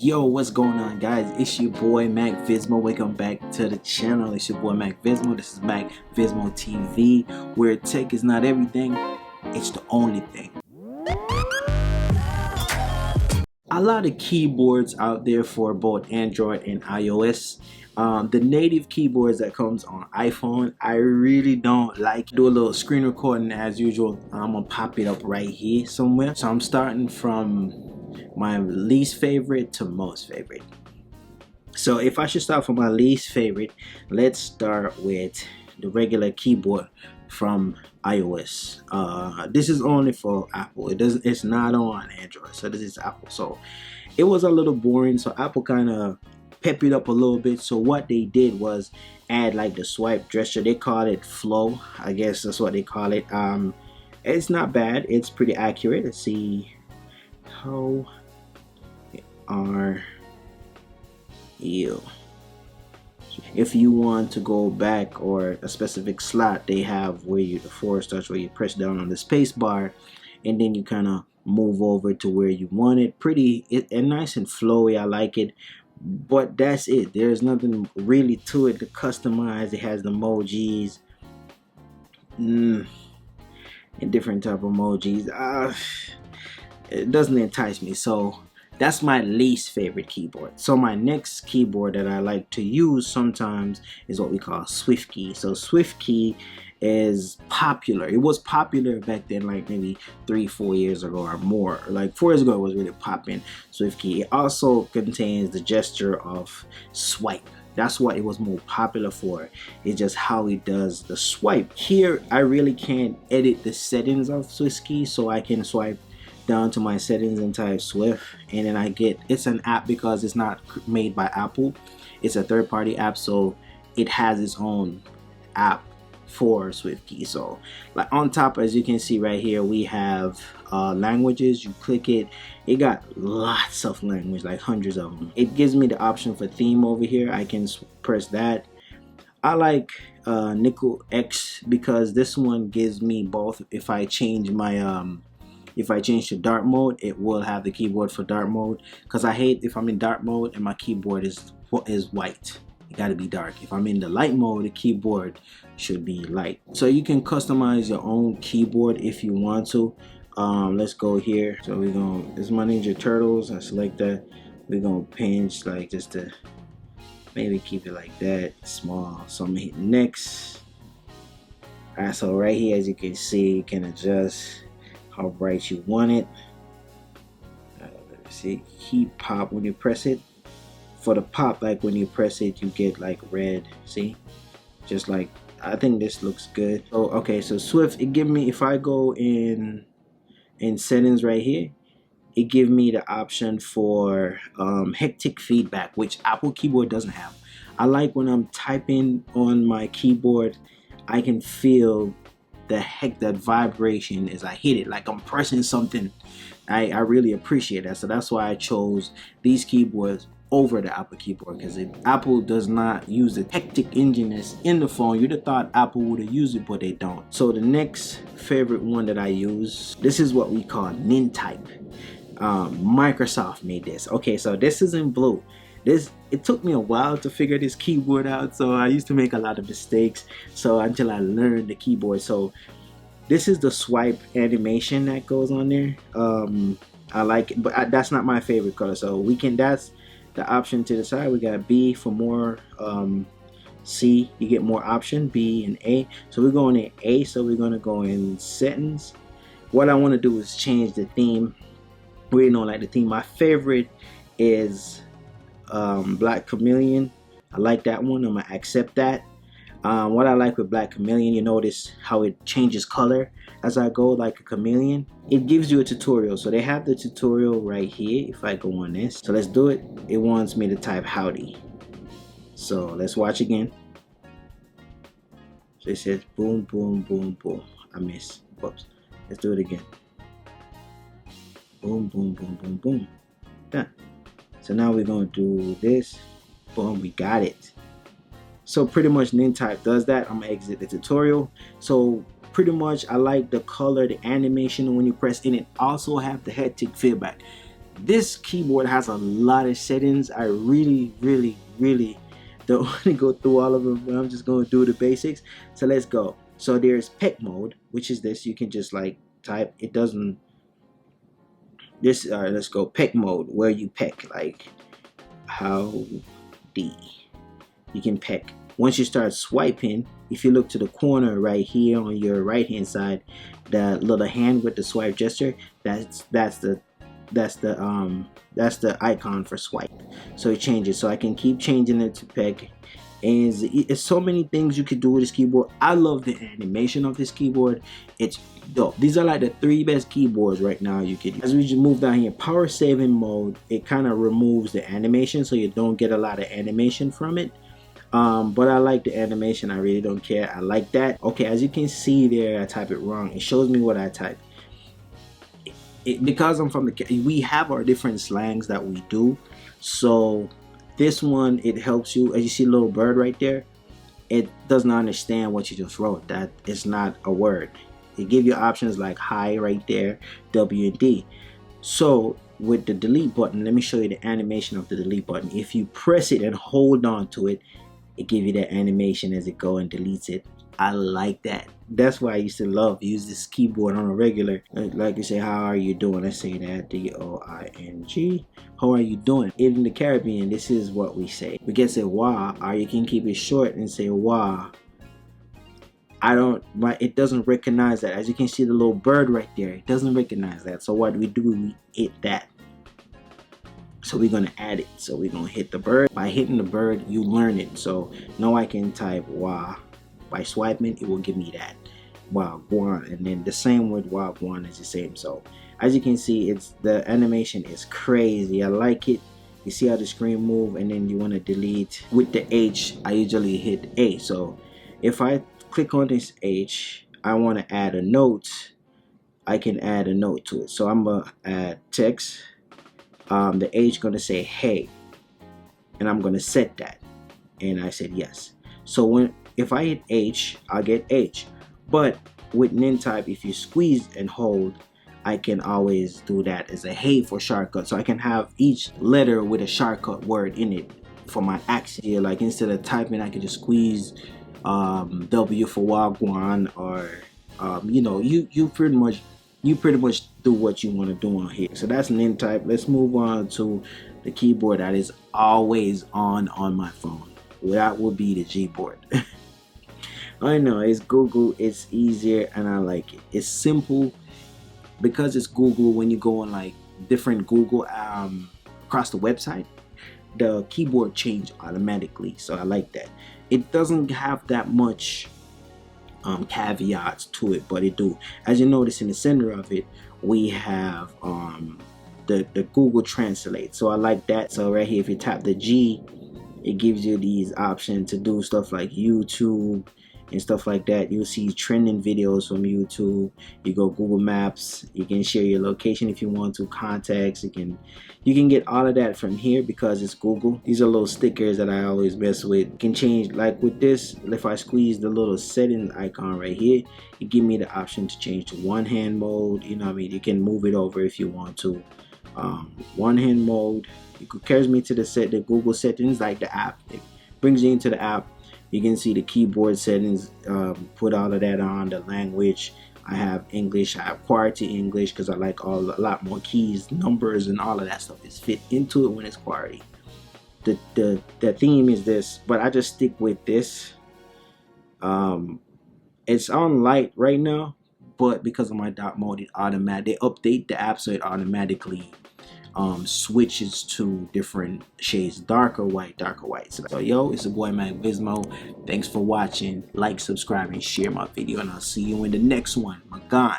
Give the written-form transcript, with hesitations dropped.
Yo, what's going on, guys? It's your boy Mac Vismo. Welcome back to the channel. It's your boy Mac Vismo. This is Mac Vismo TV, where tech is not everything, it's the only thing. A lot of keyboards out there for both Android and iOS. The native keyboards that comes on iPhone, I really don't like. Do a little screen recording as usual. I'm gonna pop it up right here somewhere. So I'm starting from my least favorite to most favorite. So if I should start from my least favorite, let's start with the regular keyboard from iOS. This is only for Apple. It's not on Android. So this is Apple. So it was a little boring. So Apple kind of pepped it up a little bit. So what they did was add like the swipe gesture. They call it flow. I guess that's what they call it. It's not bad. It's pretty accurate. Let's see. How are you? If you want to go back or a specific slot, they have where you the forward starts, where you press down on the space bar and then you kind of move over to where you want it. Pretty and nice and flowy. I like it, but that's it. There's nothing really to it to customize. It has the emojis and different type of emojis. It doesn't entice me, so that's my least favorite keyboard. So my next keyboard that I like to use sometimes is what we call SwiftKey. So SwiftKey is popular. It was popular back then, like maybe 3-4 years ago or more. Like 4 years ago, it was really popping. SwiftKey. It also contains the gesture of swipe. That's what it was more popular for. It's just how it does the swipe. Here, I really can't edit the settings of SwiftKey, so I can swipe down to my settings and type Swift, and then I get, it's an app because it's not made by Apple. It's a third-party app, so it has its own app for SwiftKey. So like on top, as you can see right here, we have languages. You click it, it got lots of language, like hundreds of them. It gives me the option for theme over here. I can press that. I like Nickel X because this one gives me both. If I change my if I change to dark mode, it will have the keyboard for dark mode, because I hate if I'm in dark mode and my keyboard is white. It got to be dark. If I'm in the light mode, the keyboard should be light. So you can customize your own keyboard if you want to. Let's go here. So we're gonna, this is my Ninja Turtles. I select that. We're gonna pinch like just to maybe keep it like that, small. So I'm gonna hit next. Alright, so right here, as you can see, you can adjust how bright you want it. Let's see, keep pop when you press it. For the pop, like when you press it, you get like red. See, just like, I think this looks good. Oh, okay. So Swift, it give me, if I go in settings right here, it give me the option for hectic feedback, which Apple keyboard doesn't have. I like when I'm typing on my keyboard, I can feel that vibration as I hit it, like I'm pressing something. I really appreciate that. So that's why I chose these keyboards over the Apple keyboard, because Apple does not use the hectic engineness in the phone. You'd have thought Apple would have used it, but they don't. So the next favorite one that I use, this is what we call NiNtype. Microsoft made this. Okay, so this is in blue. It took me a while to figure this keyboard out, so I used to make a lot of mistakes, so until I learned the keyboard. So this is the swipe animation that goes on there. I like it, but that's not my favorite color. So we can, that's the option to the side. We got B for more, C, you get more option, B and A. So we're going in A, so we're going to go in settings. What I want to do is change the theme. We really don't like the theme. My favorite is Black Chameleon. I like that one. I'm gonna accept that. What I like with Black Chameleon, you notice how it changes color as I go, like a chameleon. It gives you a tutorial, so they have the tutorial right here. If I go on this, so let's do it. It wants me to type howdy, so let's watch again. So it says boom boom boom boom. I missed. Whoops. Let's do it again. Boom boom boom boom boom. Done. So now we're going to do this. Boom, we got it. So pretty much NiNtype does that. I'm gonna exit the tutorial. So pretty much I like the color, the animation when you press in. It also have the hectic feedback. This keyboard has a lot of settings. I really don't want to go through all of them, but I'm just going to do the basics. So let's go. So there's peck mode, which is this. You can just like type. It doesn't. This let's go peck mode, where you peck, like howdy. You can peck. Once you start swiping, if you look to the corner right here on your right hand side, the little hand with the swipe gesture, that's the icon for swipe. So it changes. So I can keep changing it to peck. And it's so many things you could do with this keyboard. I love the animation of this keyboard. It's dope. These are like the 3 best keyboards right now you could use. As we just move down here, power saving mode, it kind of removes the animation, so you don't get a lot of animation from it. But I like the animation. I really don't care. I like that. Okay, as you can see there, I type it wrong. It shows me what I type. Because I'm from the, we have our different slangs that we do. So this one, it helps you. As you see a little bird right there, it does not understand what you just wrote. That is not a word. It gives you options like hi right there, W and D. So with the delete button, let me show you the animation of the delete button. If you press it and hold on to it, it gives you that animation as it go and deletes it. I like that. That's why I used to love use this keyboard on a regular. Like you say, how are you doing? I say that, D-O-I-N-G. How are you doing? In the Caribbean, this is what we say. We can say wah, or you can keep it short and say wah. It doesn't recognize that. As you can see the little bird right there, it doesn't recognize that. So what we do, we hit that. So we're gonna add it. So we're gonna hit the bird. By hitting the bird, you learn it. So now I can type wah. By swiping, it will give me that Wagwan, and then the same with Wagwan is the same. So as you can see, it's the animation is crazy. I like it. You see how the screen move, and then you want to delete with the H. I usually hit A. So if I click on this H, I want to add a note. I can add a note to it. So I'm gonna add text. The H gonna say hey, and I'm gonna set that, and I said yes. So if I hit H, I'll get H. But with NiNtype, if you squeeze and hold, I can always do that as a hey for shortcut. So I can have each letter with a shortcut word in it for my action. Here, like instead of typing, I can just squeeze W for Wagwan, or you know, you pretty much do what you want to do on here. So that's NiNtype. Let's move on to the keyboard that is always on my phone. That would be the GBoard. I know it's Google, it's easier, and I like it. It's simple because it's Google. When you go on like different Google across the website, the keyboard change automatically. So I like that. It doesn't have that much caveats to it, but it do. As you notice in the center of it, we have the Google Translate. So I like that. So right here, if you tap the G, it gives you these options to do stuff like YouTube and stuff like that. You'll see trending videos from YouTube. You go Google Maps, you can share your location if you want to, contacts, you can get all of that from here because it's Google. These are little stickers that I always mess with. You can change, like with this, if I squeeze the little settings icon right here, it give me the option to change to one hand mode. You know what I mean? You can move it over if you want to. One hand mode. It carries me to the Google settings, like the app. It brings you into the app. You can see the keyboard settings, put all of that on, the language. I have English, I have QWERTY English because I like a lot more keys, numbers, and all of that stuff is fit into it when it's QWERTY. The theme is this, but I just stick with this. It's on light right now, but because of my dark mode, they update the app so it automatically switches to different shades, darker white. So yo, it's your boy Mac Vismo. Thanks for watching. Like, subscribe, and share my video, and I'll see you in the next one. My God.